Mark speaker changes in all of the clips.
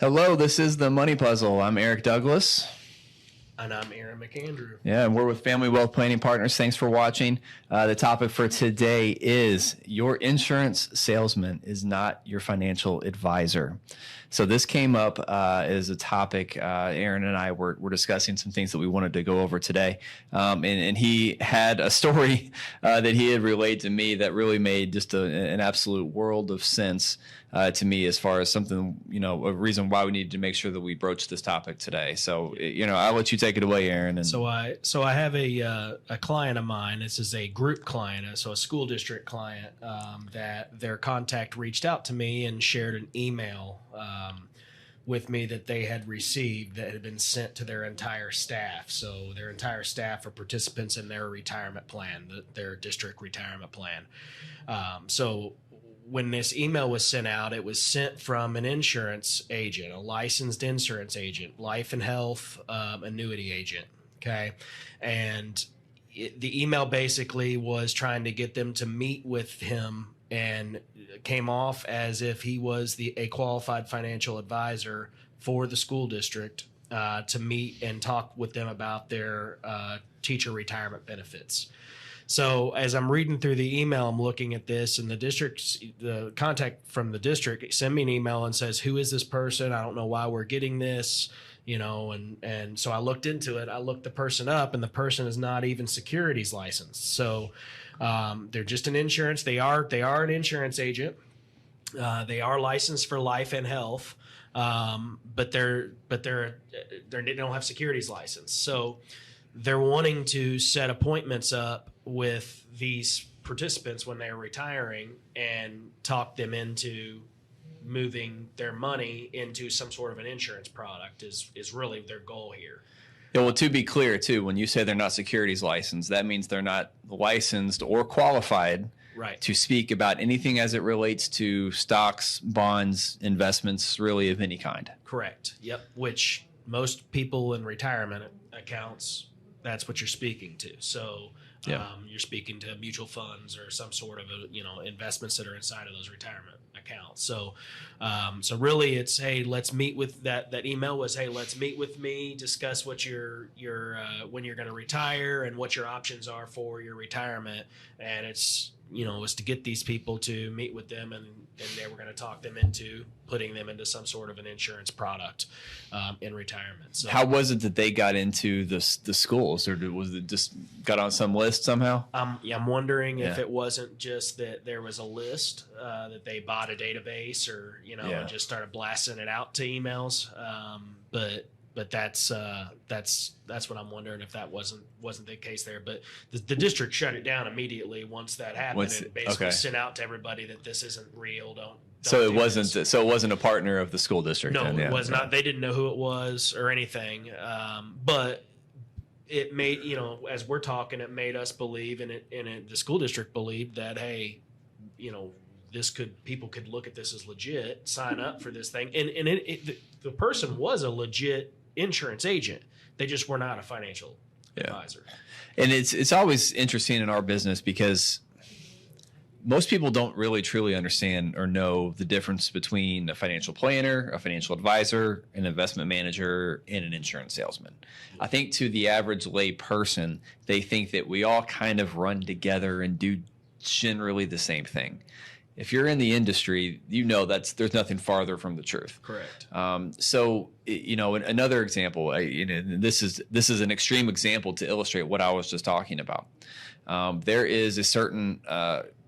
Speaker 1: Hello, this is the Money Puzzle. I'm Eric Douglas.
Speaker 2: And I'm Aaron McAndrew.
Speaker 1: Yeah, and we're with Family Wealth Planning Partners. Thanks for watching. The topic for today is your insurance salesman is not your financial advisor. So this came up as a topic. Aaron and I were discussing some things that we wanted to go over today. And he had a story that he had relayed to me that really made just an absolute world of sense to me as far as something, a reason why we needed to make sure that we broach this topic today. So, I'll let you take it away, Aaron. And
Speaker 2: So I have a client of mine. This is a group client, so a school district client, that their contact reached out to me and shared an email with me that they had received that had been sent to their entire staff. So their entire staff are participants in their retirement plan, their district retirement plan. So when this email was sent out, it was sent from an insurance agent, a licensed insurance agent, life and health annuity agent. Okay. And the email basically was trying to get them to meet with him, and came off as if he was a qualified financial advisor for the school district to meet and talk with them about their teacher retirement benefits. So as I'm reading through the email, I'm looking at this, and the contact from the district sent me an email and says, "Who is this person? I don't know why we're getting this." And so I looked into it. I looked the person up, and the person is not even securities licensed. So they're just an insurance. They are an insurance agent. They are licensed for life and health, but they don't have securities license. So they're wanting to set appointments up with these participants when they're retiring and talk them into moving their money into some sort of an insurance product is really their goal here.
Speaker 1: Yeah, well, to be clear, too, when you say they're not securities licensed, that means they're not licensed or qualified to speak about anything as it relates to stocks, bonds, investments, really of any kind.
Speaker 2: Correct. Yep. Which most people in retirement accounts, that's what you're speaking to. So you're speaking to mutual funds or some sort of investments that are inside of those retirement accounts. So really it's, hey, let's meet with that email was, hey, let's meet with me, discuss what your when you're going to retire and what your options are for your retirement. And it's, was to get these people to meet with them, and they were going to talk them into putting them into some sort of an insurance product in retirement. So
Speaker 1: how was it that they got into the schools, or was it just got on some list somehow?
Speaker 2: I'm wondering if it wasn't just that there was a list that they bought a database or and just started blasting it out to emails. But that's what I'm wondering, if that wasn't the case there. But the district shut it down immediately once that happened, and basically sent out to everybody that this isn't real. Don't
Speaker 1: so it
Speaker 2: do
Speaker 1: wasn't
Speaker 2: this.
Speaker 1: So it wasn't a partner of the school district.
Speaker 2: No,
Speaker 1: then,
Speaker 2: it was not. They didn't know who it was or anything. But it made, as we're talking, it made us believe, and the school district believed that, hey, people could look at this as legit, sign up for this thing, and the person was a legit insurance agent. They just were not a financial advisor.
Speaker 1: And it's always interesting in our business because most people don't really truly understand or know the difference between a financial planner, a financial advisor, an investment manager, and an insurance salesman. I think to the average lay person, they think that we all kind of run together and do generally the same thing. If you're in the industry, there's nothing farther from the truth.
Speaker 2: Correct.
Speaker 1: So, another example, this is an extreme example to illustrate what I was just talking about. There is a certain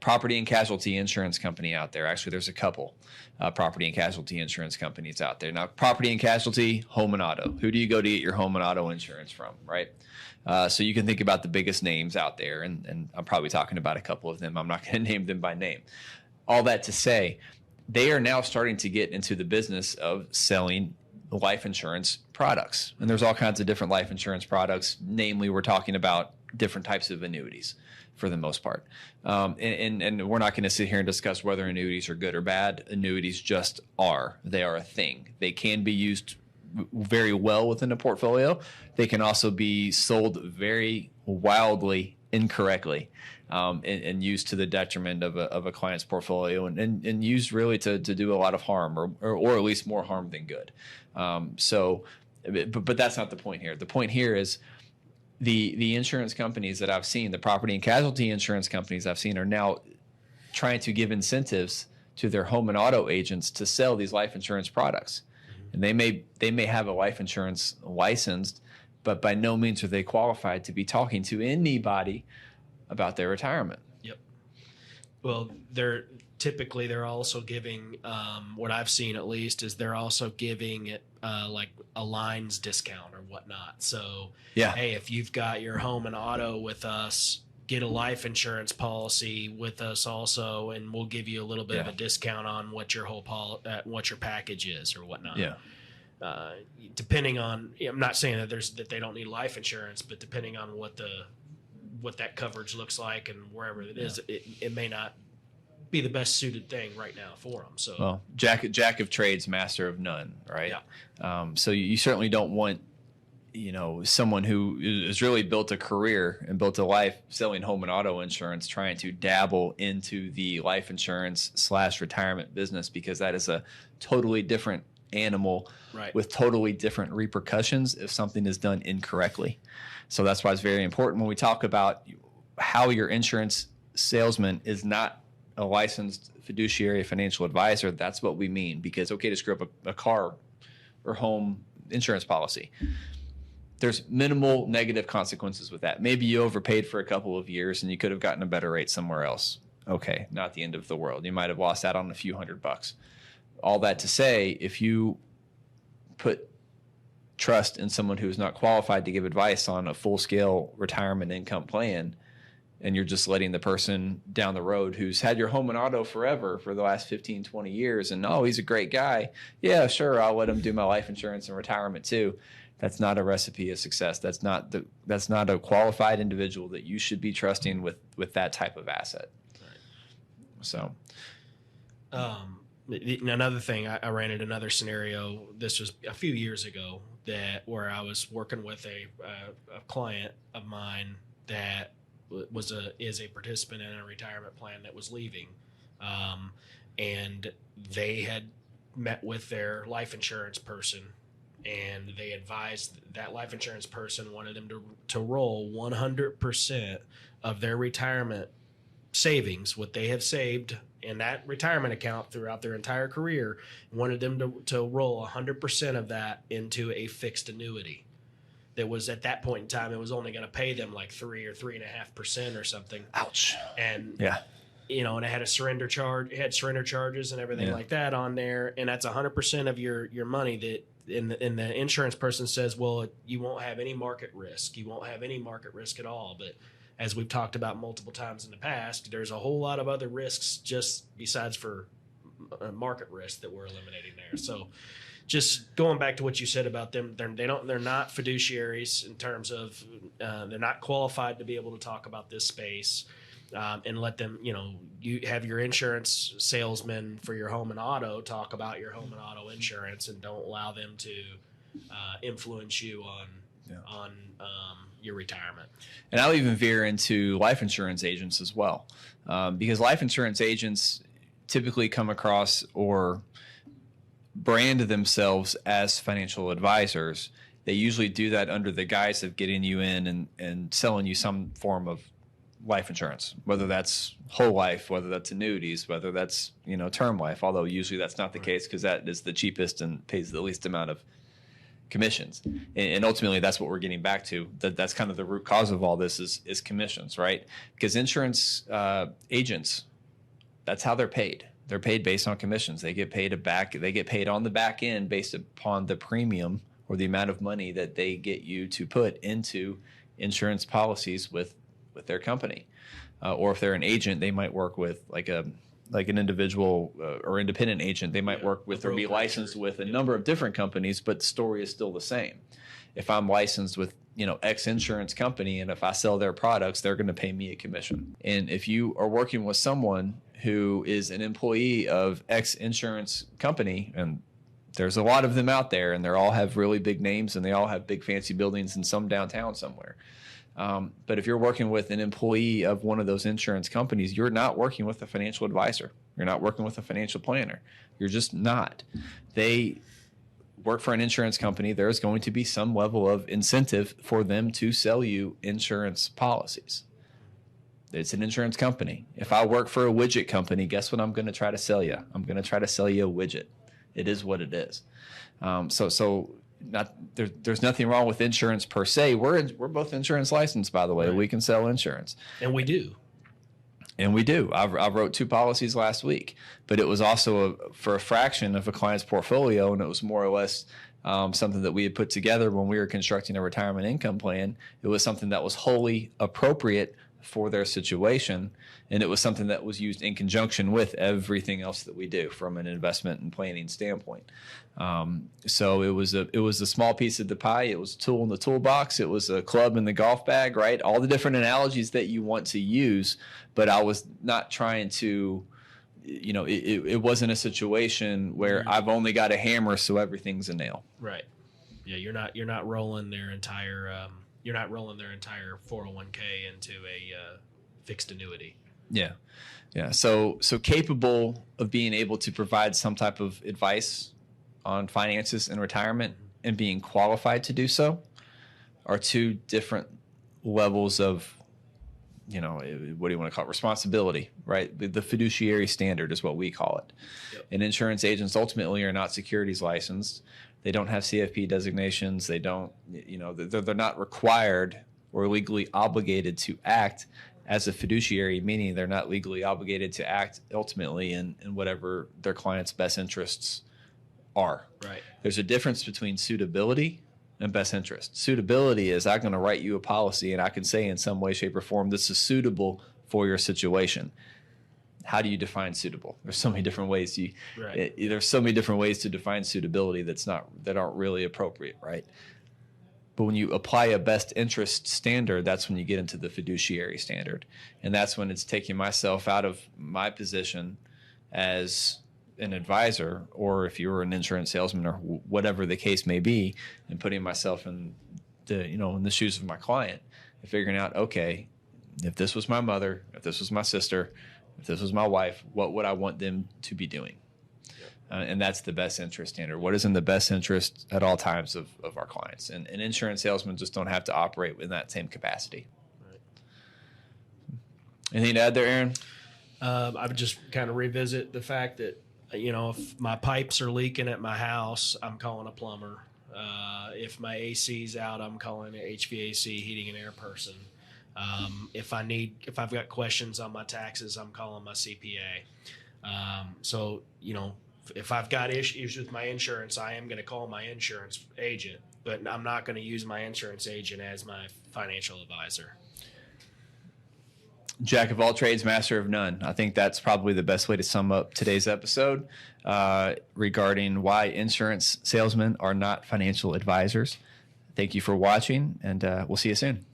Speaker 1: property and casualty insurance company out there. Actually, there's a couple property and casualty insurance companies out there. Now, property and casualty, home and auto. Who do you go to get your home and auto insurance from, right? So you can think about the biggest names out there, and I'm probably talking about a couple of them. I'm not going to name them by name. All that to say, they are now starting to get into the business of selling life insurance products. And there's all kinds of different life insurance products. Namely, we're talking about different types of annuities for the most part. And we're not going to sit here and discuss whether annuities are good or bad. Annuities just are. They are a thing. They can be used very well within a portfolio. They can also be sold very wildly incorrectly. and used to the detriment of a client's portfolio, and used really to do a lot of harm, or at least more harm than good. But that's not the point here. The point here is the insurance companies that I've seen, the property and casualty insurance companies I've seen, are now trying to give incentives to their home and auto agents to sell these life insurance products. And they may have a life insurance licensed, but by no means are they qualified to be talking to anybody about their retirement.
Speaker 2: Yep. Well, they're also giving, what I've seen at least, is they're also giving like a lines discount or whatnot. So, hey, if you've got your home and auto with us, get a life insurance policy with us also, and we'll give you a little bit of a discount on what your what your package is or whatnot.
Speaker 1: Yeah.
Speaker 2: Depending on, I'm not saying that they don't need life insurance, but depending on what that coverage looks like and wherever it is, it may not be the best suited thing right now for them. So,
Speaker 1: well, jack of trades, master of none, right? Yeah. So you certainly don't want, someone who has really built a career and built a life selling home and auto insurance trying to dabble into the life insurance / retirement business, because that is a totally different animal,
Speaker 2: right,
Speaker 1: with totally different repercussions if something is done incorrectly. So that's why it's very important when we talk about how your insurance salesman is not a licensed fiduciary financial advisor. That's what we mean, because okay to screw up a car or home insurance policy, there's minimal negative consequences with that. Maybe you overpaid for a couple of years and you could have gotten a better rate somewhere else. Okay, not the end of the world. You might have lost out on a few $100. All that to say, if you put trust in someone who is not qualified to give advice on a full-scale retirement income plan, and you're just letting the person down the road who's had your home and auto forever for the last 15, 20 years, and he's a great guy. Yeah, sure, I'll let him do my life insurance and retirement too. That's not a recipe of success. That's not a qualified individual that you should be trusting with that type of asset.
Speaker 2: Right.
Speaker 1: So,
Speaker 2: another thing, I ran into another scenario. This was a few years ago where I was working with a client of mine that is a participant in a retirement plan that was leaving, and they had met with their life insurance person, and they advised that life insurance person wanted them to roll 100% of their retirement savings, what they have saved in that retirement account throughout their entire career, wanted them to roll 100% of that into a fixed annuity. That was, at that point in time, it was only going to pay them like 3 or 3.5% or something.
Speaker 1: Ouch.
Speaker 2: And
Speaker 1: yeah,
Speaker 2: and it had a surrender charge. It had surrender charges and everything like that on there, and that's 100% of your money. That and the insurance person says, well, you won't have any market risk. You won't have any market risk at all. But as we've talked about multiple times in the past, there's a whole lot of other risks just besides for market risk that we're eliminating there. So, just going back to what you said about them, they're not fiduciaries in terms of they're not qualified to be able to talk about this space, and let them, you have your insurance salesman for your home and auto talk about your home and auto insurance, and don't allow them to influence you on your retirement.
Speaker 1: And I'll even veer into life insurance agents as well, because life insurance agents typically come across or brand themselves as financial advisors. They usually do that under the guise of getting you in and selling you some form of life insurance, whether that's whole life, whether that's annuities, whether that's term life, although usually that's not the case, because that is the cheapest and pays the least amount of commissions. And ultimately that's what we're getting back to. That's kind of the root cause of all this is commissions, right? Because insurance agents, that's how they're paid. They're paid based on commissions. They get paid on the back end based upon the premium or the amount of money that they get you to put into insurance policies with their company. Or if they're an agent, they might work with like an individual or independent agent. They might work with or be licensed with a number of different companies, but the story is still the same. If I'm licensed with X insurance company, and if I sell their products, they're going to pay me a commission. And if you are working with someone who is an employee of X insurance company, and there's a lot of them out there, and they all have really big names, and they all have big fancy buildings, and some downtown somewhere. But if you're working with an employee of one of those insurance companies, you're not working with a financial advisor. You're not working with a financial planner. You're just not. They work for an insurance company. There's going to be some level of incentive for them to sell you insurance policies. It's an insurance company. If I work for a widget company, guess what I'm going to try to sell you? I'm going to try to sell you a widget. It is what it is. There's nothing wrong with insurance per se. We're both insurance licensed, by the way. Right. We can sell insurance,
Speaker 2: and we do.
Speaker 1: I wrote 2 policies last week, but it was also for a fraction of a client's portfolio, and it was more or less something that we had put together when we were constructing a retirement income plan. It was something that was wholly appropriate for their situation, and it was something that was used in conjunction with everything else that we do from an investment and planning standpoint. So it was a small piece of the pie. It was a tool in the toolbox. It was a club in the golf bag, right? All the different analogies that you want to use, but I was not trying to, it wasn't a situation where I've only got a hammer, so everything's a nail.
Speaker 2: Right. Yeah. You're not rolling their entire, you're not rolling their entire 401k into a fixed annuity.
Speaker 1: Yeah. Yeah. So capable of being able to provide some type of advice on finances and retirement and being qualified to do so are 2 different levels of, what do you want to call it? Responsibility, right? The fiduciary standard is what we call it. Yep. And insurance agents ultimately are not securities licensed. They don't have CFP designations. They don't, they're not required or legally obligated to act as a fiduciary, meaning they're not legally obligated to act ultimately in whatever their client's best interests are.
Speaker 2: Right.
Speaker 1: There's a difference between suitability and best interest. Suitability is I'm going to write you a policy and I can say in some way, shape, or form this is suitable for your situation. How do you define suitable? There's so many different ways. There's so many different ways to define suitability that aren't really appropriate, right? But when you apply a best interest standard, that's when you get into the fiduciary standard, and that's when it's taking myself out of my position as an advisor, or if you were an insurance salesman or whatever the case may be, and putting myself in the shoes of my client and figuring out, okay, if this was my mother, if this was my sister, if this was my wife, what would I want them to be doing? And that's the best interest standard. What is in the best interest at all times of our clients? And insurance salesmen just don't have to operate in that same capacity. Right. Anything to add there, Aaron?
Speaker 2: I would just kind of revisit the fact that, if my pipes are leaking at my house, I'm calling a plumber. If my AC's out, I'm calling an HVAC, heating and air person. If I've got questions on my taxes, I'm calling my CPA. If I've got issues with my insurance, I am going to call my insurance agent, but I'm not going to use my insurance agent as my financial advisor.
Speaker 1: Jack of all trades, master of none. I think that's probably the best way to sum up today's episode regarding why insurance salesmen are not financial advisors. Thank you for watching, and we'll see you soon.